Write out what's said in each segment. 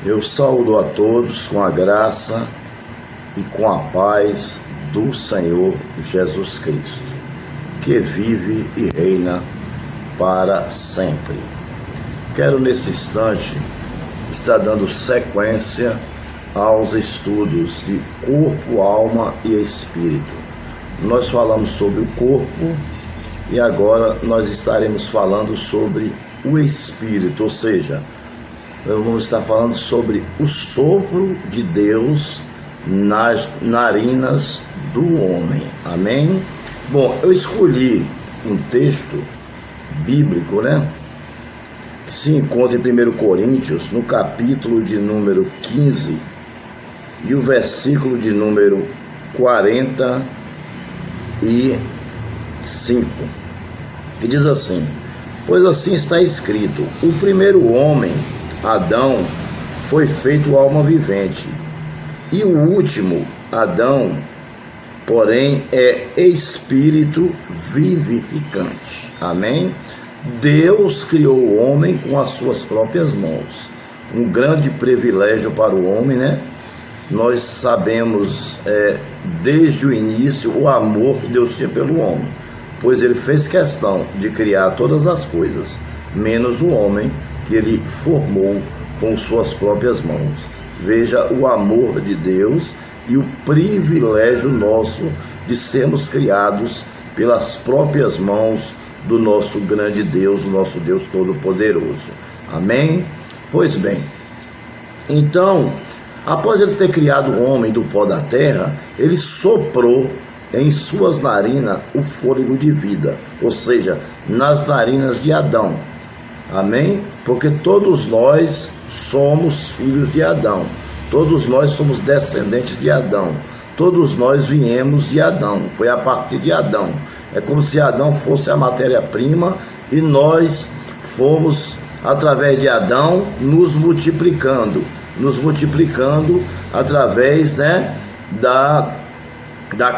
Eu saúdo a todos com a graça e com a paz do Senhor Jesus Cristo, que vive e reina para sempre. Quero nesse instante estar dando sequência aos estudos de corpo, alma e espírito. Nós falamos sobre o corpo e agora nós estaremos falando sobre o espírito, ou seja, vamos estar falando sobre o sopro de Deus nas narinas do homem. Amém? Bom, eu escolhi um texto bíblico, que se encontra em 1 Coríntios, no capítulo de número 15 e o versículo de número 45, que diz assim: pois assim está escrito, o primeiro homem, Adão, foi feito alma vivente, e o último, Adão, porém, é espírito vivificante. Amém? Deus criou o homem com as suas próprias mãos. Um grande privilégio para o homem, Nós sabemos desde o início o amor que Deus tinha pelo homem, pois ele fez questão de criar todas as coisas, menos o homem que ele formou com suas próprias mãos. Veja o amor de Deus e o privilégio nosso de sermos criados pelas próprias mãos do nosso grande Deus, o nosso Deus Todo-Poderoso. Amém? Pois bem, então, após ele ter criado o homem do pó da terra, ele soprou em suas narinas o fôlego de vida, ou seja, nas narinas de Adão. Amém? Porque todos nós somos filhos de Adão, todos nós somos descendentes de Adão, todos nós viemos de Adão, foi a partir de Adão. É como se Adão fosse a matéria-prima e nós fomos, através de Adão, nos multiplicando através da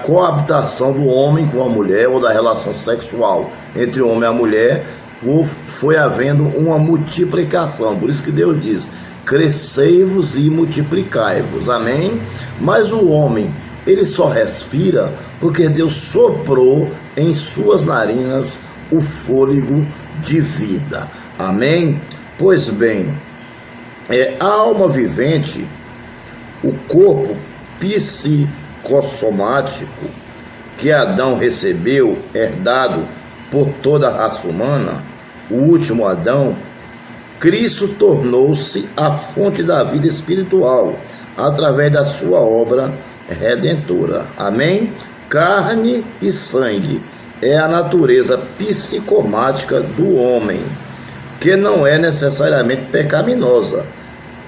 coabitação do homem com a mulher, ou da relação sexual entre o homem e a mulher. Foi havendo uma multiplicação, por isso que Deus diz: crescei-vos e multiplicai-vos. Amém? Mas o homem, ele só respira porque Deus soprou em suas narinas o fôlego de vida. Amém? Pois bem, a alma vivente, o corpo psicossomático que Adão recebeu, herdado por toda a raça humana, o último Adão, Cristo tornou-se a fonte da vida espiritual através da sua obra redentora. Amém? Carne e sangue é a natureza psicomática do homem, que não é necessariamente pecaminosa.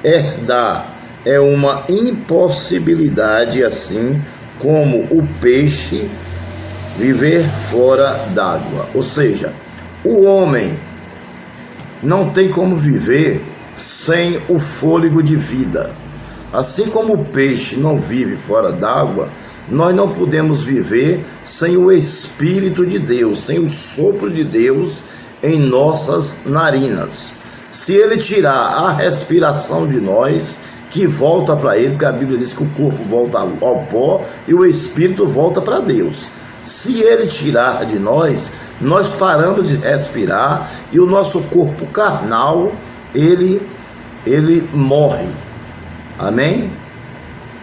Herdar é uma impossibilidade, assim como o peixe viver fora d'água. Ou seja, o homem não tem como viver sem o fôlego de vida. Assim como o peixe não vive fora d'água, nós não podemos viver sem o Espírito de Deus, sem o sopro de Deus em nossas narinas. Se ele tirar a respiração de nós, que volta para ele, porque a Bíblia diz que o corpo volta ao pó e o Espírito volta para Deus. Se ele tirar de nós, nós paramos de respirar e o nosso corpo carnal, ele morre. Amém?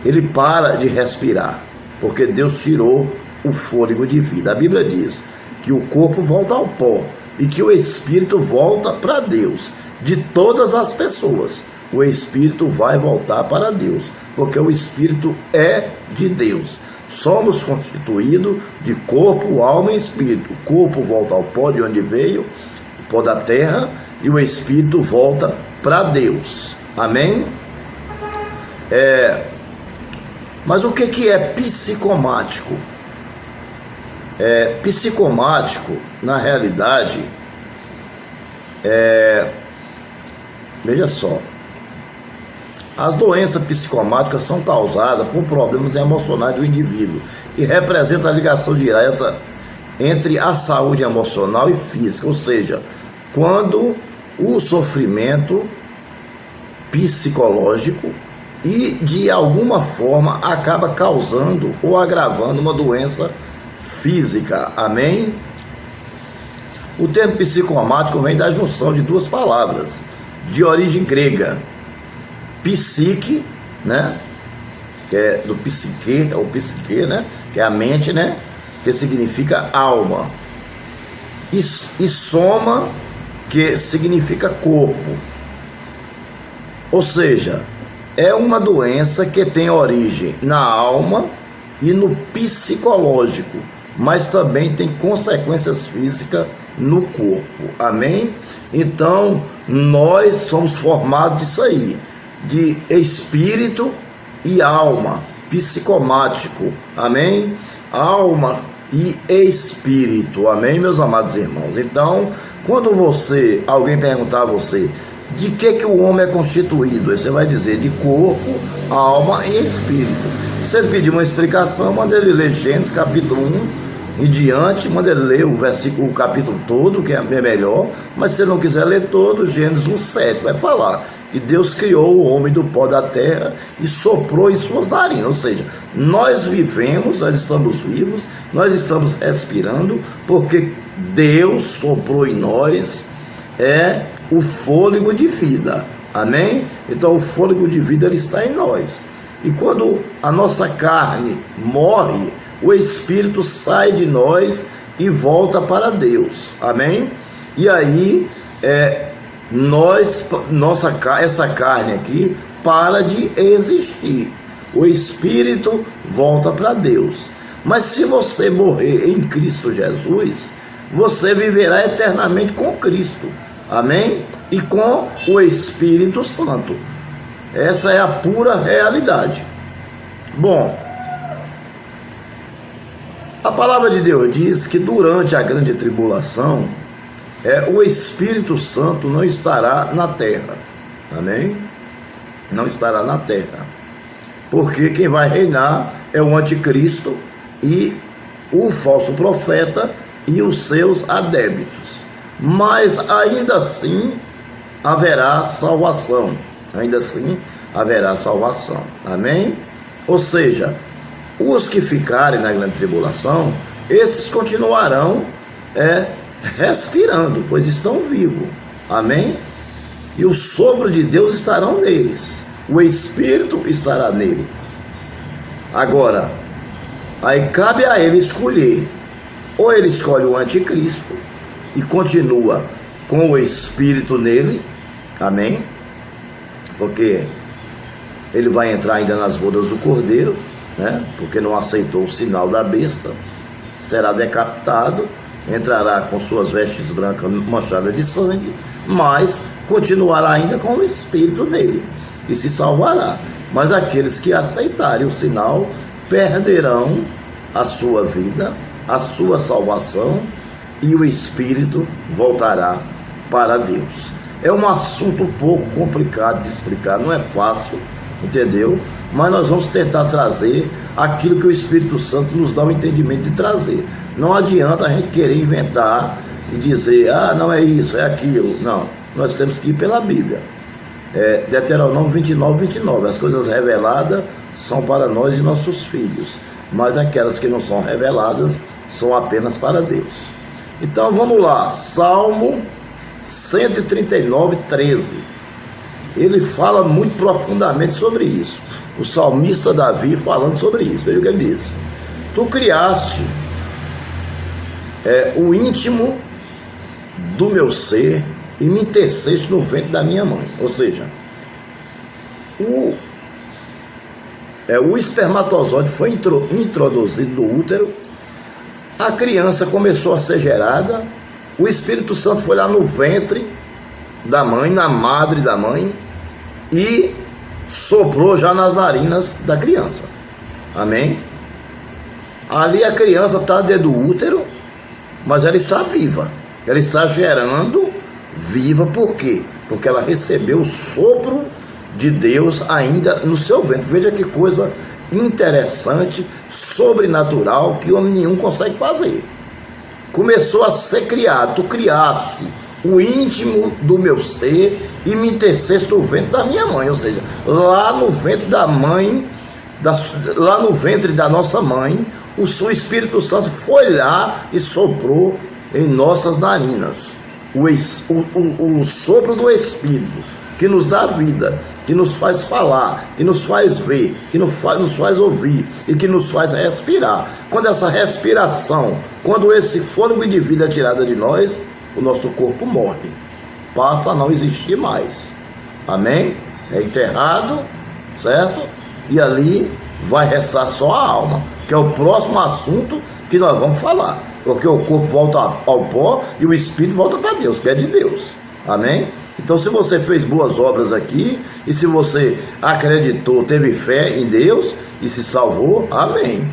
Ele para de respirar, porque Deus tirou o fôlego de vida. A Bíblia diz que o corpo volta ao pó e que o Espírito volta para Deus. De todas as pessoas, o Espírito vai voltar para Deus, porque o Espírito é de Deus. Somos constituídos de corpo, alma e espírito. O corpo volta ao pó de onde veio, o pó da terra, e o espírito volta para Deus. Amém? Mas o que é psicomático? Psicomático, na realidade, veja só, as doenças psicomáticas são causadas por problemas emocionais do indivíduo e representam a ligação direta entre a saúde emocional e física, ou seja, quando o sofrimento psicológico e de alguma forma acaba causando ou agravando uma doença física. Amém? O termo psicomático vem da junção de duas palavras de origem grega: psique, né, que é do psique, ou psique, né, que é a mente, né, que significa alma, e soma, que significa corpo. Ou seja, é uma doença que tem origem na alma e no psicológico, mas também tem consequências físicas no corpo. Amém? Então, nós somos formados disso aí, de espírito e alma, psicomático. Amém? Alma e espírito. Amém, meus amados irmãos? Então, quando alguém perguntar a você de que o homem é constituído, você vai dizer de corpo, alma e espírito. Se ele pedir uma explicação, manda ele ler Gênesis capítulo 1 em diante, manda ele ler o capítulo todo, que é melhor, mas se ele não quiser ler todo, Gênesis 1:7 vai falar que Deus criou o homem do pó da terra e soprou em suas narinas. Ou seja, nós vivemos, nós estamos vivos, nós estamos respirando, porque Deus soprou em nós o fôlego de vida. Amém? Então o fôlego de vida ele está em nós. E quando a nossa carne morre, o espírito sai de nós e volta para Deus. Amém? E aí essa carne aqui para de existir. O espírito volta para Deus. Mas se você morrer em Cristo Jesus, você viverá eternamente com Cristo. Amém? E com o Espírito Santo. Essa é a pura realidade. Bom, a palavra de Deus diz que durante a grande tribulação, o Espírito Santo não estará na terra. Amém? Não estará na terra. Porque quem vai reinar é o anticristo e o falso profeta e os seus adébitos. Mas ainda assim haverá salvação. Ainda assim haverá salvação. Amém? Ou seja, os que ficarem na grande tribulação, esses continuarão respirando, pois estão vivos. Amém? E o sopro de Deus estará neles. O Espírito estará nele. Agora, aí cabe a ele escolher. Ou ele escolhe o anticristo e continua com o Espírito nele. Amém? Porque ele vai entrar ainda nas bodas do Cordeiro, né? Porque não aceitou o sinal da besta, será decapitado, entrará com suas vestes brancas manchadas de sangue, mas continuará ainda com o Espírito nele e se salvará. Mas aqueles que aceitarem o sinal perderão a sua vida, a sua salvação, e o Espírito voltará para Deus. É um assunto um pouco complicado de explicar, não é fácil, entendeu? Mas nós vamos tentar trazer aquilo que o Espírito Santo nos dá o entendimento de trazer. Não adianta a gente querer inventar e dizer, não é isso, é aquilo. Não, nós temos que ir pela Bíblia. Deuteronômio 29:29, as coisas reveladas são para nós e nossos filhos, mas aquelas que não são reveladas são apenas para Deus. Então vamos lá, Salmo 139:13. Ele fala muito profundamente sobre isso. O salmista Davi falando sobre isso. Veja o que ele diz: tu criaste o íntimo do meu ser e me teceste no ventre da minha mãe. Ou seja, o espermatozoide foi introduzido no útero, a criança começou a ser gerada, o Espírito Santo foi lá no ventre da mãe, na madre da mãe, e soprou já nas narinas da criança. Amém? Ali a criança está dentro do útero, mas ela está viva, ela está gerando viva. Por quê? Porque ela recebeu o sopro de Deus ainda no seu ventre. Veja que coisa interessante, sobrenatural, que homem nenhum consegue fazer. Começou a ser criado, tu criaste o íntimo do meu ser e me teceste no ventre da minha mãe. Ou seja, lá no ventre da mãe, lá no ventre da nossa mãe, o Espírito Santo foi lá e soprou em nossas narinas. O sopro do Espírito, que nos dá vida, que nos faz falar, que nos faz ver, que nos faz ouvir e que nos faz respirar. Quando essa respiração, quando esse fôlego de vida é tirado de nós, o nosso corpo morre, passa a não existir mais. Amém? É enterrado, certo? E ali vai restar só a alma, que é o próximo assunto que nós vamos falar. Porque o corpo volta ao pó e o espírito volta para Deus, que é de Deus. Amém? Então, se você fez boas obras aqui, e se você acreditou, teve fé em Deus e se salvou, amém.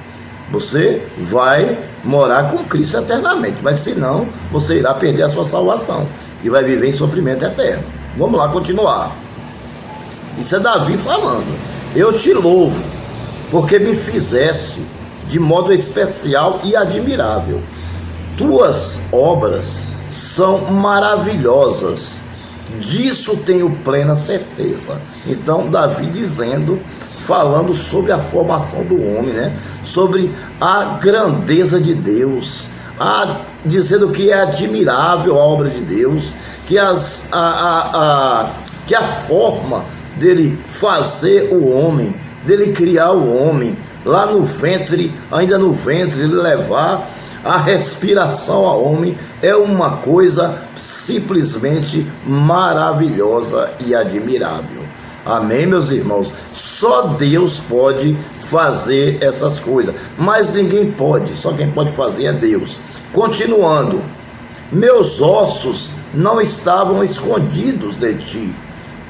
Você vai morar com Cristo eternamente, mas se não, você irá perder a sua salvação e vai viver em sofrimento eterno. Vamos lá continuar. Isso é Davi falando. Eu te louvo, porque me fizeste de modo especial e admirável. Tuas obras são maravilhosas, disso tenho plena certeza. Então Davi dizendo, falando sobre a formação do homem, né? Sobre a grandeza de Deus, dizendo que é admirável a obra de Deus, que, que a forma dele fazer o homem, dele criar o homem, lá no ventre, ainda no ventre, ele levar a respiração ao homem, é uma coisa simplesmente maravilhosa e admirável. Amém, meus irmãos? Só Deus pode fazer essas coisas, mas ninguém pode, só quem pode fazer é Deus. Continuando, meus ossos não estavam escondidos de ti,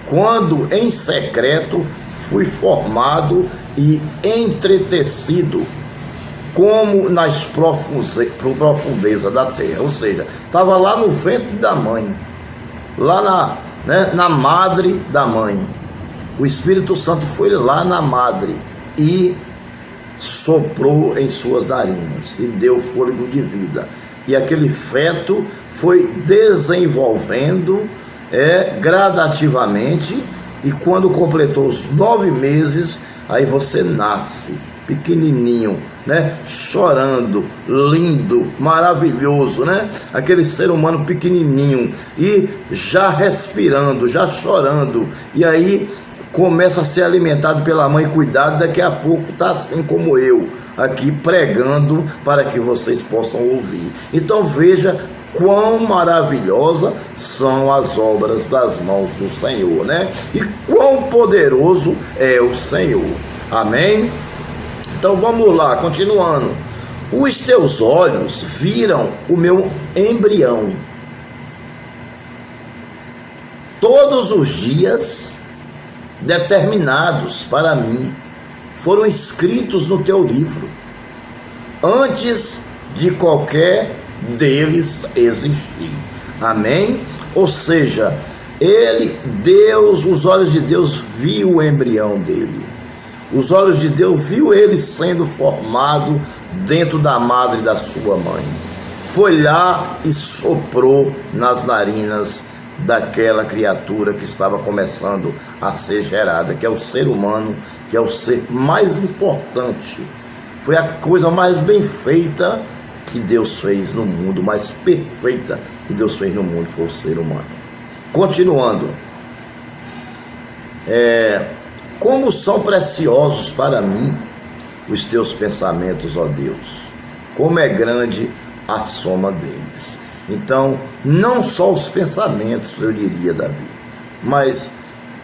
quando em secreto fui formado e entretecido, como nas profundezas da terra. Ou seja, estava lá no ventre da mãe, lá na madre da mãe. O Espírito Santo foi lá na madre e soprou em suas narinas e deu fôlego de vida. E aquele feto foi desenvolvendo gradativamente, e quando completou os 9 meses, aí você nasce pequenininho, né? Chorando, lindo, maravilhoso, né? Aquele ser humano pequenininho e já respirando, já chorando, e aí começa a ser alimentado pela mãe. Cuidado, daqui a pouco tá assim como eu aqui pregando para que vocês possam ouvir. Então veja quão maravilhosa são as obras das mãos do Senhor, né? E quão poderoso é o Senhor. Amém? Então vamos lá, continuando. Os teus olhos viram o meu embrião. Todos os dias determinados para mim foram escritos no teu livro, antes de qualquer deles existir. Amém? Ou seja, Deus, os olhos de Deus viu o embrião dele. Os olhos de Deus viu ele sendo formado dentro da madre da sua mãe. Foi lá e soprou nas narinas daquela criatura que estava começando a ser gerada, que é o ser humano, que é o ser mais importante. Foi a coisa mais bem feita que Deus fez no mundo, mais perfeita que Deus fez no mundo, foi o ser humano. Continuando, como são preciosos para mim os teus pensamentos, ó Deus, como é grande a soma deles. Então, não só os pensamentos, eu diria, Davi, mas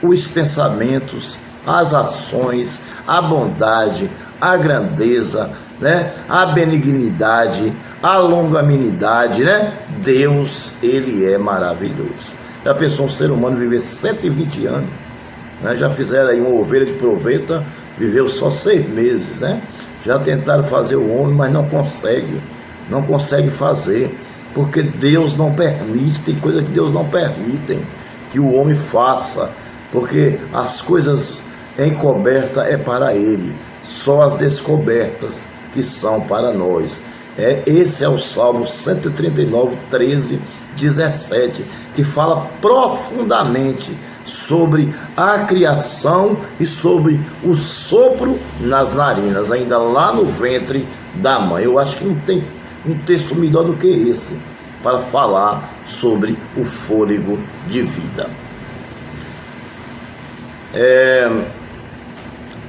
os pensamentos, as ações, a bondade, a grandeza, né? A benignidade, a longanimidade, né? Deus, ele é maravilhoso. Já pensou um ser humano viver 120 anos? Né? Já fizeram aí uma ovelha de proveta, viveu só 6 meses, né? Já tentaram fazer o homem, mas não consegue fazer, porque Deus não permite, tem coisa que Deus não permite que o homem faça, porque as coisas encobertas é para ele, só as descobertas que são para nós. Esse é o Salmo 139, 13 17, que fala profundamente sobre a criação e sobre o sopro nas narinas, ainda lá no ventre da mãe. Eu acho que não tem um texto melhor do que esse para falar sobre o fôlego de vida.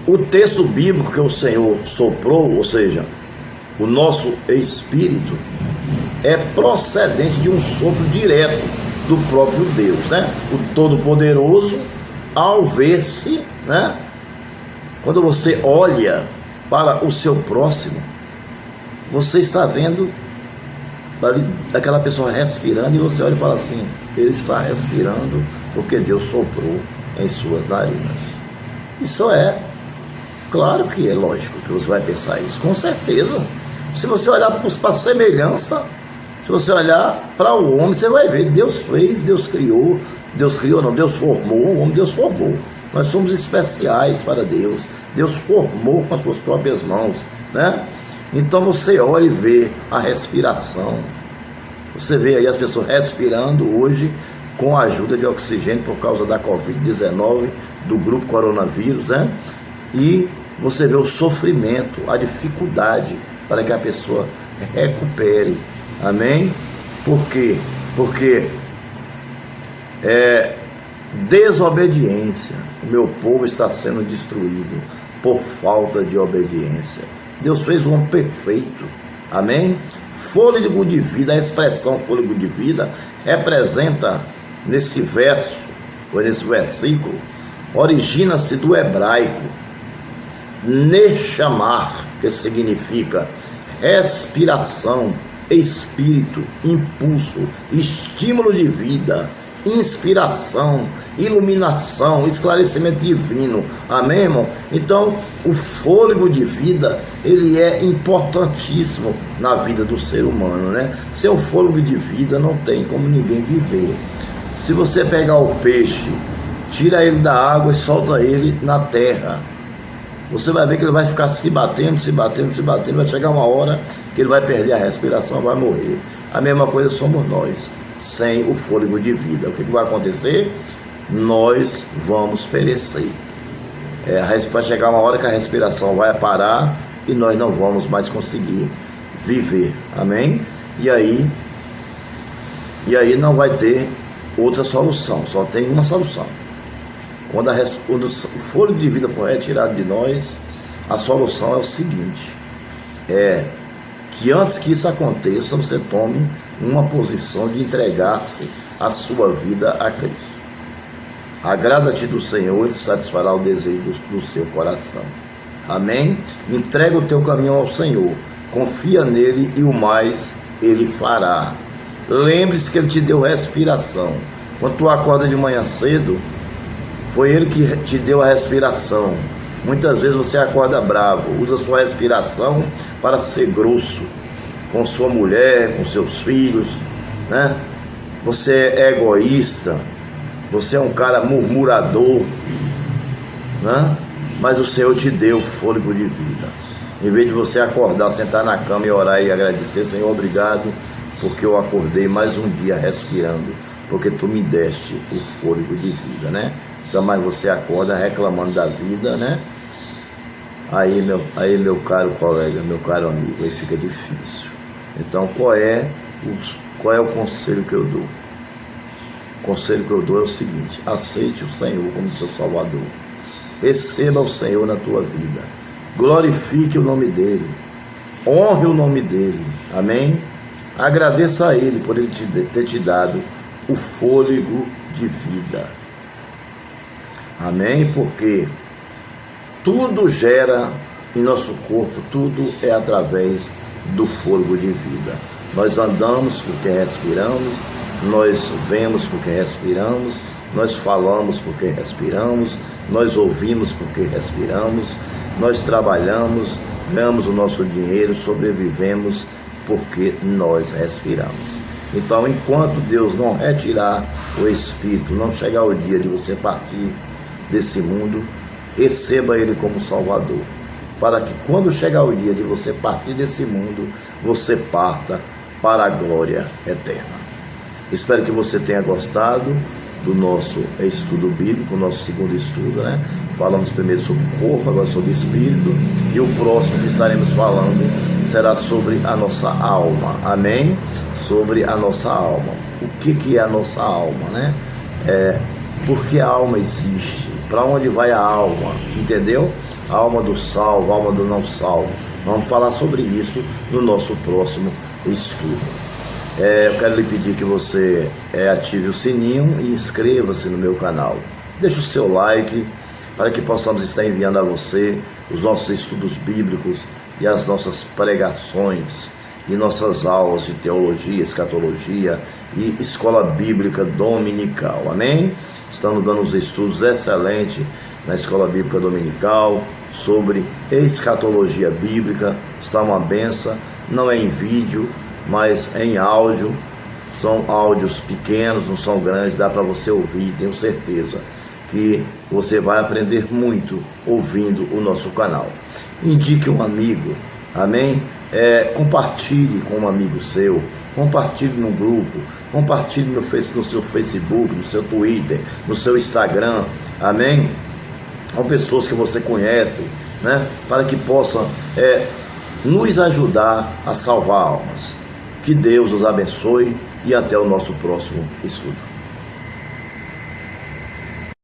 O texto bíblico que o Senhor soprou, ou seja, o nosso espírito, é procedente de um sopro direto do próprio Deus, né? O Todo-Poderoso, ao ver-se, né? Quando você olha para o seu próximo, você está vendo aquela pessoa respirando, e você olha e fala assim: ele está respirando porque Deus soprou em suas narinas. Isso é, claro que é lógico que você vai pensar isso, com certeza. Se você olhar para a semelhança, se você olhar para o homem, você vai ver, Deus fez, Deus criou não, Deus formou, o homem Deus formou. Nós somos especiais para Deus, Deus formou com as suas próprias mãos, né? Então você olha e vê a respiração, você vê aí as pessoas respirando hoje com a ajuda de oxigênio por causa da Covid-19, do grupo coronavírus, né? E você vê o sofrimento, a dificuldade para que a pessoa recupere. Amém? Por quê? Porque desobediência. O meu povo está sendo destruído por falta de obediência. Deus fez um homem perfeito. Amém? Fôlego de vida, a expressão fôlego de vida representa nesse verso, ou nesse versículo, origina-se do hebraico Neshamar, que significa respiração, espírito, impulso, estímulo de vida, inspiração, iluminação, esclarecimento divino. Amém, irmão? Então, o fôlego de vida, ele é importantíssimo na vida do ser humano, né? Sem o fôlego de vida, não tem como ninguém viver. Se você pegar o peixe, tira ele da água e solta ele na terra, você vai ver que ele vai ficar se batendo, vai chegar uma hora que ele vai perder a respiração, vai morrer. A mesma coisa somos nós, sem o fôlego de vida. O que vai acontecer? Nós vamos perecer. Vai chegar uma hora que a respiração vai parar e nós não vamos mais conseguir viver. Amém? E aí não vai ter outra solução, só tem uma solução. Quando o fôlego de vida for retirado de nós, a solução é o seguinte: que antes que isso aconteça, você tome uma posição de entregar-se a sua vida a Cristo. Agrada-te do Senhor, Ele satisfará o desejo do seu coração. Amém? Entrega o teu caminho ao Senhor, confia nele e o mais Ele fará. Lembre-se que Ele te deu respiração. Quando tu acorda de manhã cedo, foi Ele que te deu a respiração. Muitas vezes você acorda bravo, usa sua respiração para ser grosso com sua mulher, com seus filhos, né? Você é egoísta, você é um cara murmurador, né? Mas o Senhor te deu fôlego de vida. Em vez de você acordar, sentar na cama e orar e agradecer: Senhor, obrigado, porque eu acordei mais um dia respirando, porque tu me deste o fôlego de vida, né? Então, mas você acorda reclamando da vida, né? Aí meu caro colega, meu caro amigo, aí fica difícil. Então, qual é o conselho que eu dou? O conselho que eu dou é o seguinte: aceite o Senhor como seu Salvador. Receba o Senhor na tua vida. Glorifique o nome dEle. Honre o nome dEle. Amém? Agradeça a Ele por Ele ter te dado o fôlego de vida. Amém? Porque tudo gera em nosso corpo, tudo é através do fôlego de vida. Nós andamos porque respiramos, nós vemos porque respiramos, nós falamos porque respiramos, nós ouvimos porque respiramos, nós trabalhamos, ganhamos o nosso dinheiro, sobrevivemos porque nós respiramos. Então, enquanto Deus não retirar o Espírito, não chegar o dia de você partir desse mundo, receba Ele como Salvador, para que quando chegar o dia de você partir desse mundo, você parta para a glória eterna. Espero que você tenha gostado do nosso estudo bíblico, nosso segundo estudo, né? Falamos primeiro sobre o corpo, agora sobre o espírito, e o próximo que estaremos falando será sobre a nossa alma, amém? Sobre a nossa alma. O que é a nossa alma, né? Por que a alma existe? Para onde vai a alma? Entendeu? A alma do salvo, a alma do não salvo. Vamos falar sobre isso no nosso próximo estudo. Eu quero lhe pedir que você ative o sininho e inscreva-se no meu canal. Deixe o seu like para que possamos estar enviando a você os nossos estudos bíblicos e as nossas pregações e nossas aulas de teologia, escatologia e escola bíblica dominical. Amém? Estamos dando uns estudos excelentes na escola bíblica dominical sobre escatologia bíblica. Está uma benção, não é em vídeo, mas em áudio. São áudios pequenos, não são grandes, dá para você ouvir, tenho certeza que você vai aprender muito ouvindo o nosso canal. Indique um amigo, amém? Compartilhe com um amigo seu, compartilhe no grupo, compartilhe no seu Facebook, no seu Twitter, no seu Instagram, amém? Com pessoas que você conhece, né? Para que possam nos ajudar a salvar almas. Que Deus os abençoe e até o nosso próximo estudo.